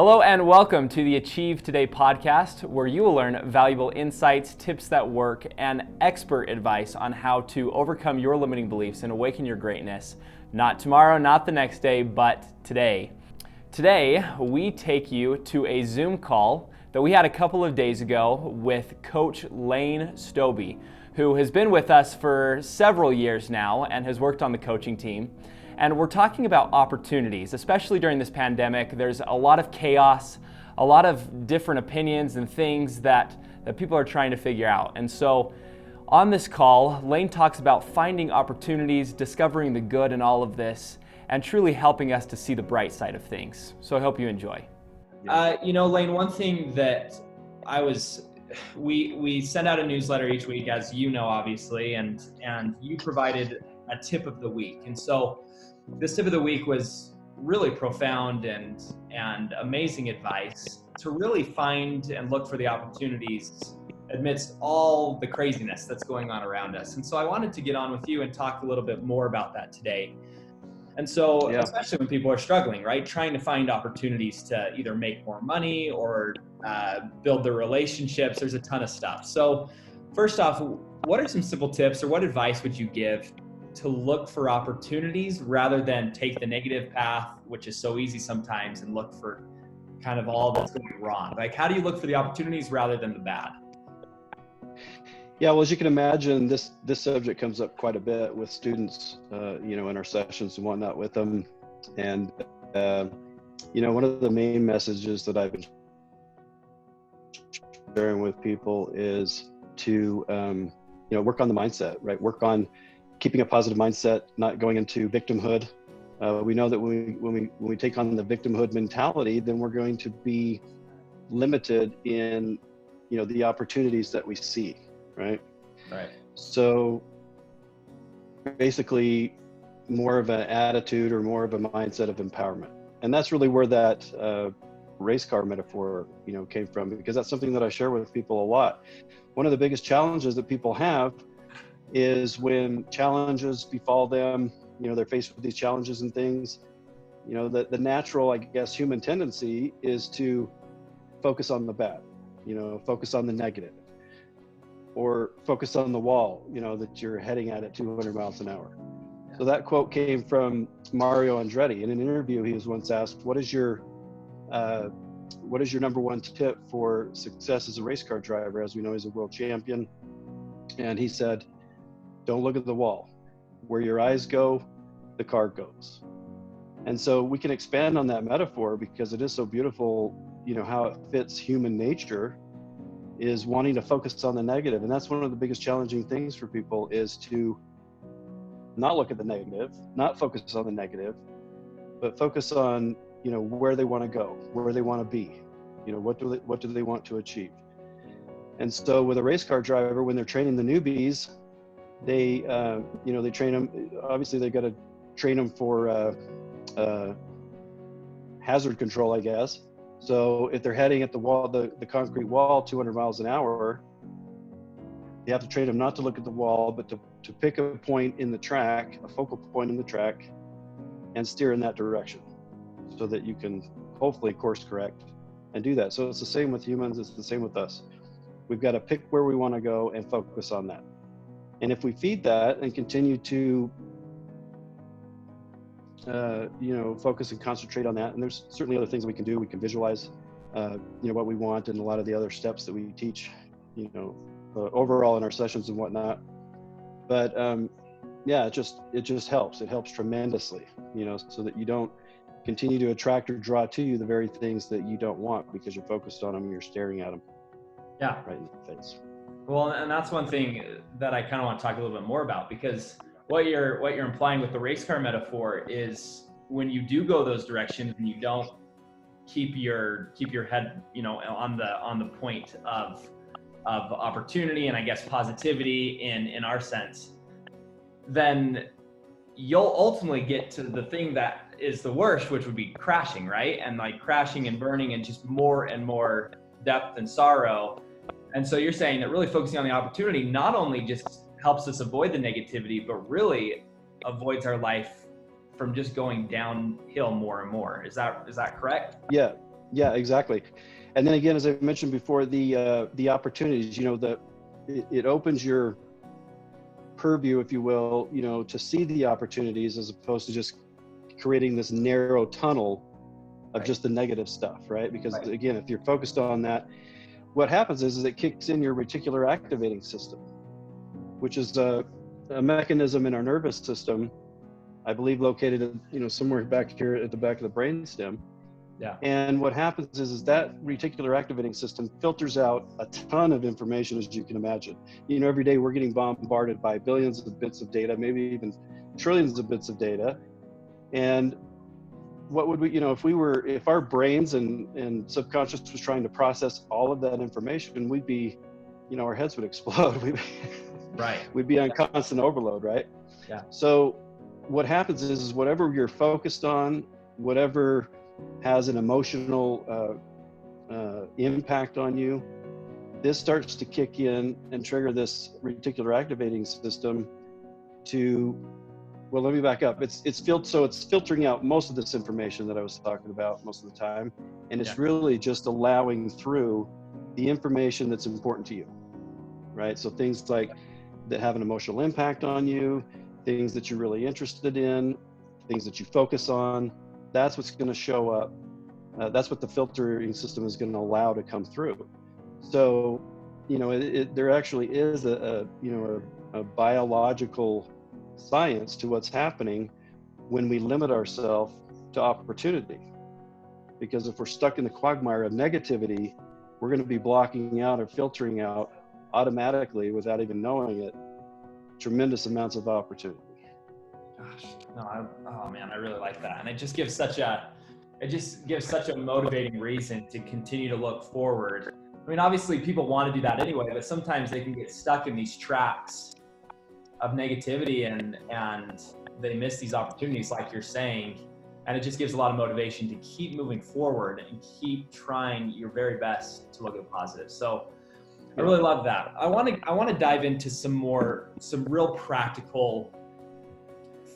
Hello and welcome to the Achieve Today podcast, where you will learn valuable insights, tips that work, and expert advice on how to overcome your limiting beliefs and awaken your greatness. Not tomorrow, not the next day, but today. Today, we take you to a Zoom call that we had a couple of days ago with Coach Lane Stobbe, who has been with us for several years now and has worked on the coaching team. And we're talking about opportunities, especially during this pandemic. There's a lot of chaos, a lot of different opinions and things that people are trying to figure out. And so on this call, Lane talks about finding opportunities, discovering the good in all of this, and truly helping us to see the bright side of things. So I hope you enjoy. Lane, one thing that we send out a newsletter each week, as you know, obviously, and you provided a tip of the week. And so this tip of the week was really profound and amazing advice to really find and look for the opportunities amidst all the craziness that's going on around us. And so I wanted to get on with you and talk a little bit more about that today. And so, especially when people are struggling, right? Trying to find opportunities to either make more money or build their relationships. There's a ton of stuff. So first off, what are some simple tips or what advice would you give to look for opportunities rather than take the negative path, which is so easy sometimes, and look for kind of all that's going wrong? Like, how do you look for the opportunities rather than the bad? Yeah, well, as you can imagine, this subject comes up quite a bit with students, in our sessions and whatnot with them. And, one of the main messages that I've been sharing with people is to, work on the mindset, right? Work on keeping a positive mindset, not going into victimhood. We know that when we take on the victimhood mentality, then we're going to be limited in, the opportunities that we see. Right. So basically more of an attitude or more of a mindset of empowerment. And that's really where that race car metaphor, came from, because that's something that I share with people a lot. One of the biggest challenges that people have is when challenges befall them, they're faced with these challenges and things, the natural, I guess, human tendency is to focus on the bad, focus on the negative, or focus on the wall, that you're heading at 200 miles an hour. Yeah. So that quote came from Mario Andretti. In an interview, he was once asked, what is your number one tip for success as a race car driver? As we know, he's a world champion. And he said, don't look at the wall. Where your eyes go, the car goes. And so we can expand on that metaphor because it is so beautiful, how it fits human nature, is wanting to focus on the negative. And that's one of the biggest challenging things for people, is to not look at the negative, not focus on the negative, but focus on, where they want to go, where they want to be, what do they want to achieve. And so with a race car driver, when they're training the newbies, they train them, obviously they got to train them for hazard control, I guess. So if they're heading at the wall, the concrete wall, 200 miles an hour, you have to train them not to look at the wall, but to pick a point in the track, a focal point in the track, and steer in that direction so that you can hopefully course correct and do that. So it's the same with humans. It's the same with us. We've got to pick where we want to go and focus on that. And if we feed that and continue to focus and concentrate on that. And there's certainly other things we can do. We can visualize, what we want, and a lot of the other steps that we teach, overall in our sessions and whatnot. But it just helps. It helps tremendously, so that you don't continue to attract or draw to you the very things that you don't want because you're focused on them, you're staring at them. Yeah. Right in the face. Well, and that's one thing that I kind of want to talk a little bit more about, because what you're implying with the race car metaphor is when you do go those directions and you don't keep your head, on the point of opportunity and I guess positivity in our sense, then you'll ultimately get to the thing that is the worst, which would be crashing, right? And like crashing and burning and just more and more depth and sorrow. And so you're saying that really focusing on the opportunity not only just helps us avoid the negativity, but really avoids our life from just going downhill more and more. Is that correct? Yeah. Yeah, exactly. And then again, as I mentioned before, the opportunities, it opens your purview, if you will, to see the opportunities as opposed to just creating this narrow tunnel of Right. just the negative stuff, right? Because Right. again, if you're focused on that, what happens is it kicks in your reticular activating system, which is a mechanism in our nervous system, I believe located, somewhere back here at the back of the brainstem. Yeah. And what happens is that reticular activating system filters out a ton of information, as you can imagine. Every day we're getting bombarded by billions of bits of data, maybe even trillions of bits of data. And what would we, if our brains and subconscious was trying to process all of that information, we'd be, our heads would explode. Right. We'd be on constant overload, right? Yeah. So what happens is whatever you're focused on, whatever has an emotional impact on you, this starts to kick in and trigger this reticular activating system to, well, let me back up. It's filtering out most of this information that I was talking about most of the time, and it's really just allowing through the information that's important to you, right? So things like that have an emotional impact on you, things that you're really interested in, things that you focus on, that's what's going to show up. That's what the filtering system is going to allow to come through. So, there actually is a biological science to what's happening when we limit ourselves to opportunity. Because if we're stuck in the quagmire of negativity, we're going to be blocking out or filtering out automatically, without even knowing it, tremendous amounts of opportunity. Gosh, no, oh man, I really like that. And it just gives such a motivating reason to continue to look forward. I mean, obviously people want to do that anyway, but sometimes they can get stuck in these tracks of negativity and they miss these opportunities, like you're saying. And it just gives a lot of motivation to keep moving forward and keep trying your very best to look at positive. So I really love that. I want to dive into some real practical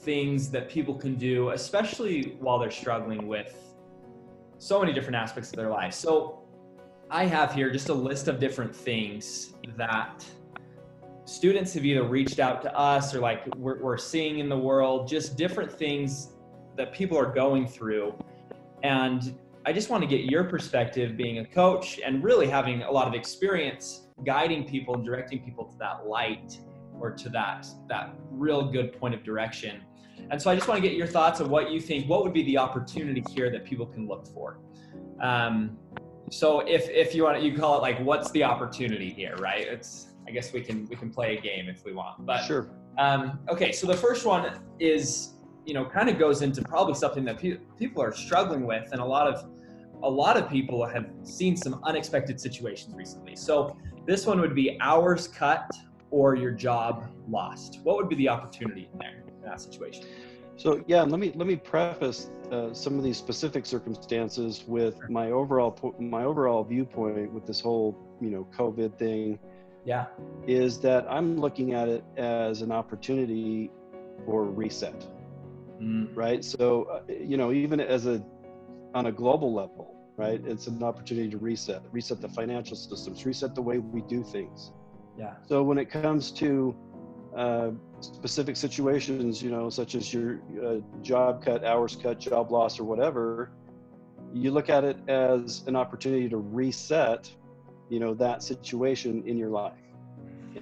things that people can do, especially while they're struggling with so many different aspects of their life. So I have here just a list of different things that students have either reached out to us or like we're seeing in the world, just different things that people are going through. And I just want to get your perspective, being a coach and really having a lot of experience guiding people and directing people to that light or to that real good point of direction. And so I just want to get your thoughts on what you think, what would be the opportunity here that people can look for? So if you want, you call it like, what's the opportunity here, right? I guess we can play a game if we want, but sure. Okay. So the first one is, kind of goes into probably something that people are struggling with. And a lot of people have seen some unexpected situations recently. So this one would be hours cut or your job lost. What would be the opportunity in there, in that situation? So yeah, let me preface some of these specific circumstances with my overall viewpoint with this whole COVID thing. Yeah, is that I'm looking at it as an opportunity for reset, right? So even on a global level, right? It's an opportunity to reset the financial systems, reset the way we do things. Yeah. So when it comes to specific situations, such as your job cut, hours cut, job loss, or whatever, you look at it as an opportunity to reset, that situation in your life.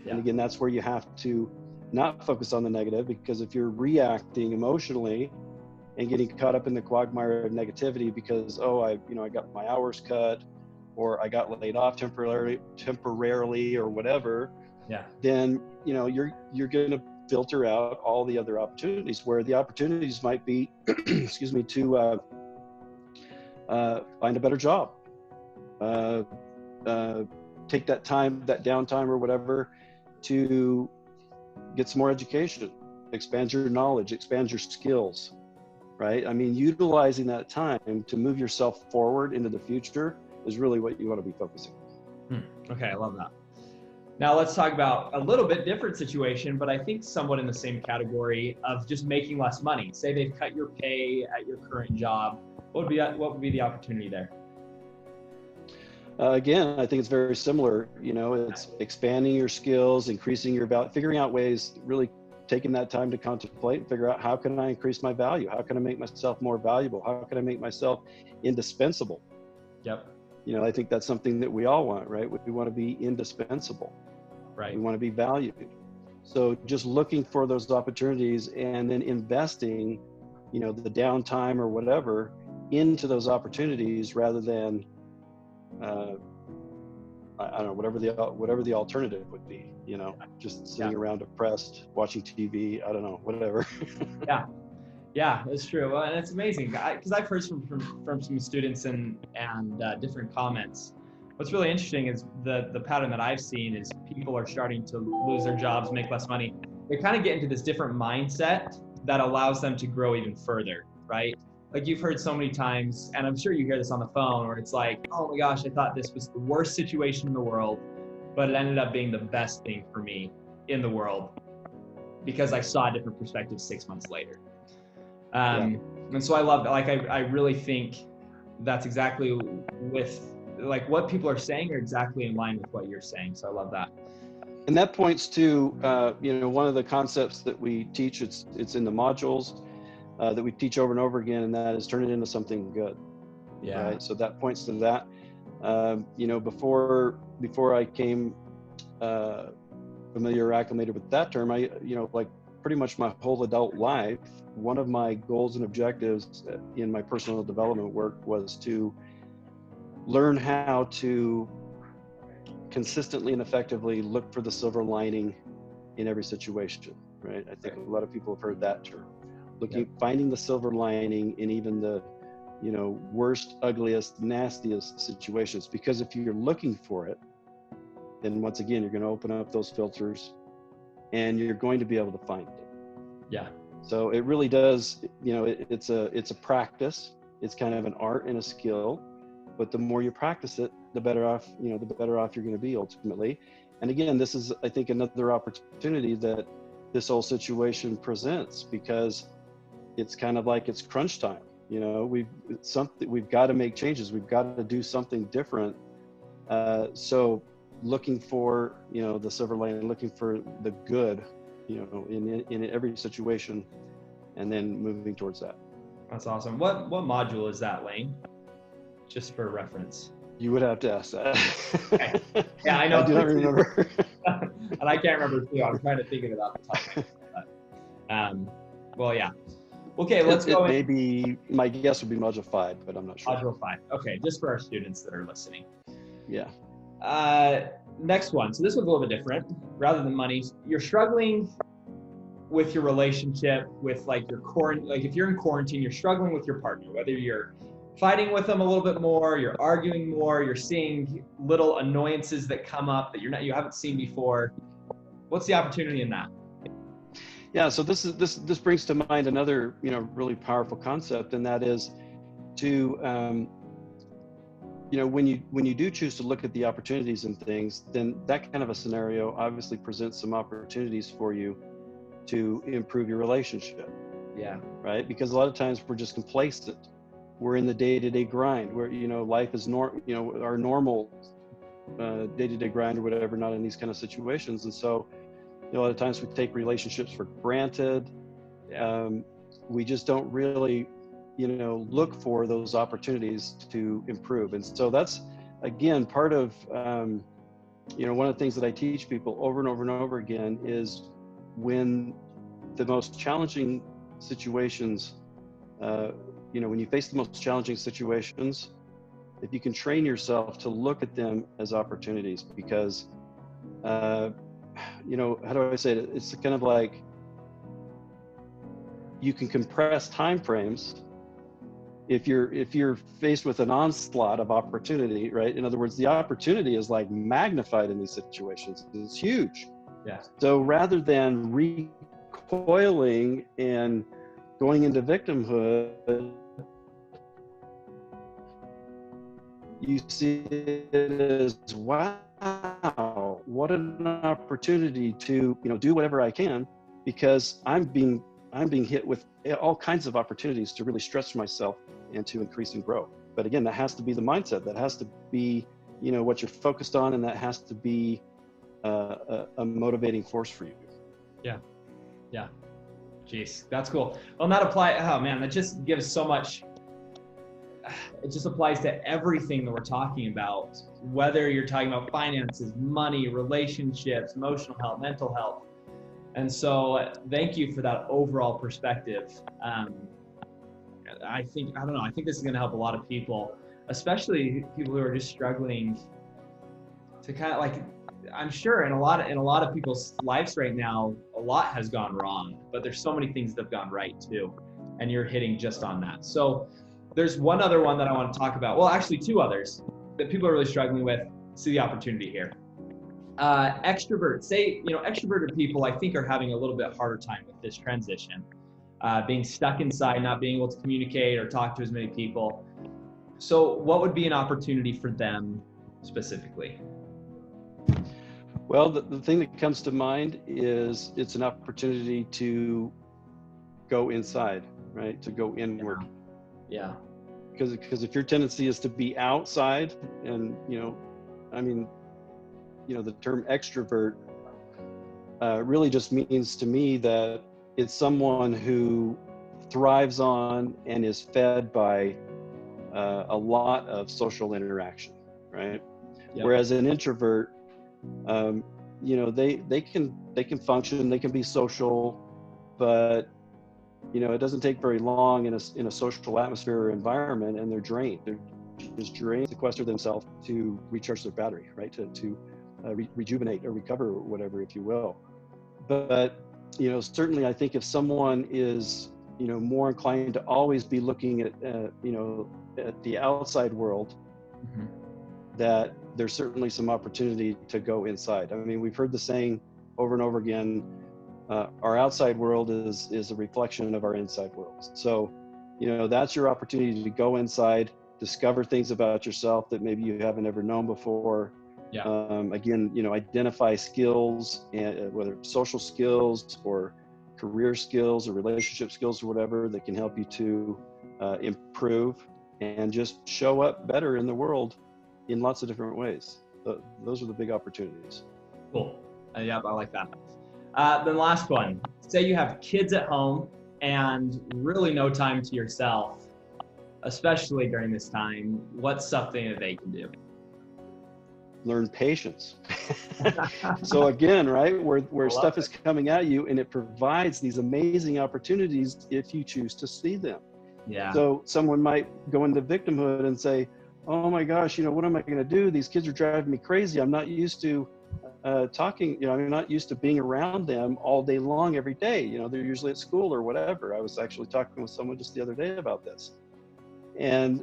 And again, that's where you have to not focus on the negative, because if you're reacting emotionally and getting caught up in the quagmire of negativity because, I got my hours cut, or I got laid off temporarily or whatever, then you're going to filter out all the other opportunities, where the opportunities might be excuse me, to find a better job, take that downtime or whatever to get some more education, expand your knowledge, expand your skills, right? I mean, utilizing that time to move yourself forward into the future is really what you want to be focusing on. Okay, I love that. Now let's talk about a little bit different situation, but I think somewhat in the same category of just making less money. Say they've cut your pay at your current job. What would be the opportunity there? Again, I think it's very similar. You know, it's expanding your skills, increasing your value, figuring out ways, really taking that time to contemplate and figure out, how can I increase my value? How can I make myself more valuable? How can I make myself indispensable? Yep. You know, I think that's something that we all want, right? We want to be indispensable. Right. We want to be valued. So just looking for those opportunities and then investing, you know, the downtime or whatever into those opportunities, rather than, I don't know, whatever the alternative would be, you know, just sitting around depressed, watching TV, I don't know, whatever. Yeah, that's true. And it's amazing because I've heard from some students and different comments. What's really interesting is the pattern that I've seen is people are starting to lose their jobs, make less money. They kind of get into this different mindset that allows them to grow even further, right? Like you've heard so many times, and I'm sure you hear this on the phone, where it's like, oh my gosh, I thought this was the worst situation in the world, but it ended up being the best thing for me in the world because I saw a different perspective 6 months later. And so I love, like, I really think that's exactly with, like, what people are saying are exactly in line with what you're saying. So I love that. And that points to, you know, one of the concepts that we teach, it's in the modules that we teach over and over again, and that is turn it into something good. Yeah. Right. So that points to that. You know, before I came familiar or acclimated with that term, I, you know, like pretty much my whole adult life, one of my goals and objectives in my personal development work was to learn how to consistently and effectively look for the silver lining in every situation, right? I think a lot of people have heard that term. Finding the silver lining in even the, you know, worst, ugliest, nastiest situations. Because if you're looking for it, then once again, you're going to open up those filters and you're going to be able to find it. Yeah. So it really does, you know, it's a practice. It's kind of an art and a skill, but the more you practice it, the better off you're going to be ultimately. And again, this is, I think, another opportunity that this whole situation presents, because it's kind of like it's crunch time. You know, we've got to make changes. We've got to do something different. So looking for, you know, the silver lining, looking for the good, you know, in every situation, and then moving towards that. That's awesome. What module is that, Lane? Just for reference. You would have to ask that. Okay. Yeah, I know. I do not remember. And I can't remember too. I'm trying to think of it off the top of my head. Well, yeah. Okay, let's go. Maybe my guess would be module 5, but I'm not sure. Module 5. Okay, just for our students that are listening. Yeah. Next one. So this one's a little bit different. Rather than money, you're struggling with your relationship with, like, if you're in quarantine, you're struggling with your partner, whether you're fighting with them a little bit more, you're arguing more, you're seeing little annoyances that come up that you haven't seen before. What's the opportunity in that? Yeah, so this brings to mind another, you know, really powerful concept, and that is to, you know, when you do choose to look at the opportunities and things, then that kind of a scenario obviously presents some opportunities for you to improve your relationship. Yeah. Right? Because a lot of times we're just complacent. We're in the day-to-day grind where, you know, life is our normal day-to-day grind or whatever, not in these kind of situations. And so, you know, a lot of times we take relationships for granted. We just don't really, you know, look for those opportunities to improve. And so that's, again, part of, you know, one of the things that I teach people over and over and over again is when the most challenging situations, you know, when you face the most challenging situations, if you can train yourself to look at them as opportunities, because, you know, how do I say it? It's kind of like you can compress time frames if you're faced with an onslaught of opportunity, right? In other words, the opportunity is like magnified in these situations. It's huge. Yeah. So rather than recoiling and going into victimhood, you see it as, wow, what an opportunity to, you know, do whatever I can, because I'm being hit with all kinds of opportunities to really stretch myself and to increase and grow. But again, that has to be the mindset. That has to be what you're focused on, and that has to be a motivating force for you. Yeah. Jeez, that's cool. Well, that that just gives so much. It just applies to everything that we're talking about, whether you're talking about finances, money, relationships, emotional health, mental health. And so thank you for that overall perspective. I think this is going to help a lot of people, especially people who are just struggling to kind of like, I'm sure in a lot of people's lives right now, a lot has gone wrong, but there's so many things that have gone right too. And you're hitting just on that. So there's one other one that I want to talk about. Well, actually two others that people are really struggling with. See the opportunity here. Extroverts, extroverted people, I think, are having a little bit harder time with this transition, being stuck inside, not being able to communicate or talk to as many people. So what would be an opportunity for them specifically? Well, the thing that comes to mind is it's an opportunity to go inside, right? To go inward. Yeah. Because if your tendency is to be outside, and the term extrovert really just means to me that it's someone who thrives on and is fed by a lot of social interaction, right? Yep. Whereas an introvert, they can function, they can be social, but it doesn't take very long in a social atmosphere or environment, and they're drained. They're just drained, sequester themselves to recharge their battery, right? To rejuvenate or recover, or whatever, if you will. But certainly, I think if someone is more inclined to always be looking at at the outside world, mm-hmm. that there's certainly some opportunity to go inside. I mean, we've heard the saying over and over again. Our outside world is a reflection of our inside world. So, that's your opportunity to go inside, discover things about yourself that maybe you haven't ever known before. Yeah. Again, identify skills, and whether social skills or career skills or relationship skills or whatever that can help you to improve and just show up better in the world in lots of different ways. Those are the big opportunities. Cool. Yeah, I like that. Then last one, say you have kids at home and really no time to yourself, especially during this time. What's something that they can do? Learn patience. So again, right, where stuff is coming at you, and it provides these amazing opportunities if you choose to see them. Yeah. So someone might go into victimhood and say, oh my gosh, what am I going to do? These kids are driving me crazy. I'm not used to talking, I'm not used to being around them all day long every day. They're usually at school or whatever. I was actually talking with someone just the other day about this. And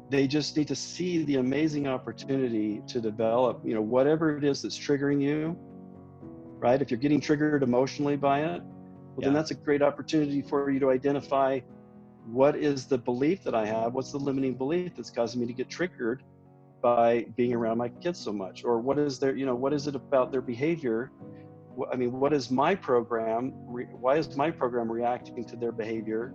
they just need to see the amazing opportunity to develop, whatever it is that's triggering you, right? If you're getting triggered emotionally by it, well, then that's a great opportunity for you to identify what is the belief that I have, what's the limiting belief that's causing me to get triggered by being around my kids so much, or what is what is it about their behavior? What is my program? Why is my program reacting to their behavior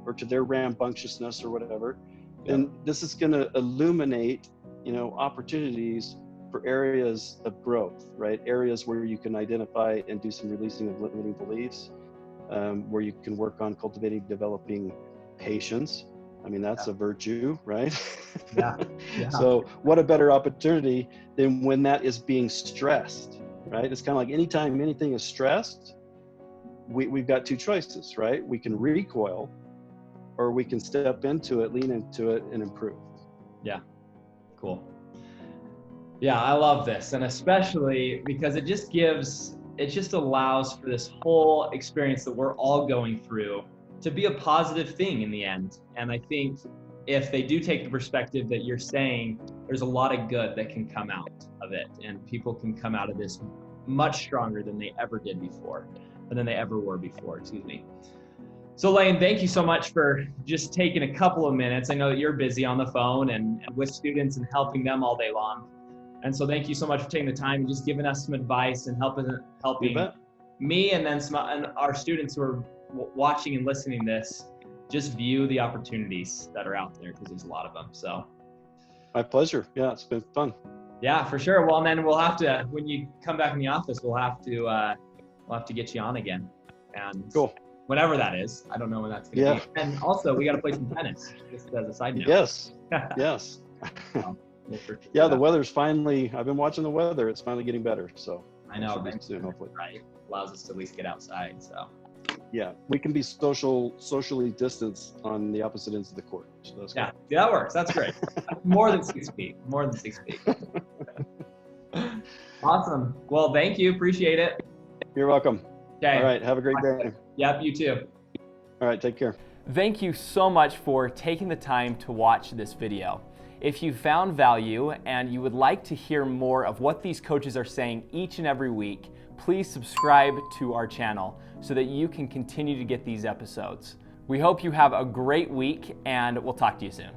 or to their rambunctiousness or whatever? And this is going to illuminate, opportunities for areas of growth, right? Areas where you can identify and do some releasing of limiting beliefs, where you can work on cultivating, developing patience. That's a virtue, right? Yeah. So what a better opportunity than when that is being stressed, right? It's kind of like anytime anything is stressed, we've got two choices, right? We can recoil, or we can step into it, lean into it, and improve. Yeah, cool. Yeah, I love this. And especially because it just allows for this whole experience that we're all going through to be a positive thing in the end. And I think if they do take the perspective that you're saying, there's a lot of good that can come out of it, and people can come out of this much stronger than they ever did before, or than they ever were before, excuse me. So Lane, thank you so much for just taking a couple of minutes. I know that you're busy on the phone and with students and helping them all day long. And so thank you so much for taking the time and just giving us some advice and helping me and then and our students who are watching and listening to this, just view the opportunities that are out there, because there's a lot of them. So My pleasure. Yeah, it's been fun. Yeah, for sure. Well, and then we'll have to, when you come back in the office, we'll have to get you on again. And Cool. whenever that is, I don't know when that's going to be. And also, we got to play some tennis, just as a side note. Yes. Yes. Yeah, the weather's finally, I've been watching the weather. It's finally getting better. So I know, right? Soon, hopefully. Right. Allows us to at least get outside. So yeah, we can be socially distanced on the opposite ends of the court. So that's yeah, that works. That's great. More than 6 feet. More than 6 feet. Awesome. Well, thank you. Appreciate it. You're welcome. Okay. All right. Have a great day. Yep. You too. All right. Take care. Thank you so much for taking the time to watch this video. If you found value and you would like to hear more of what these coaches are saying each and every week, please subscribe to our channel so that you can continue to get these episodes. We hope you have a great week, and we'll talk to you soon.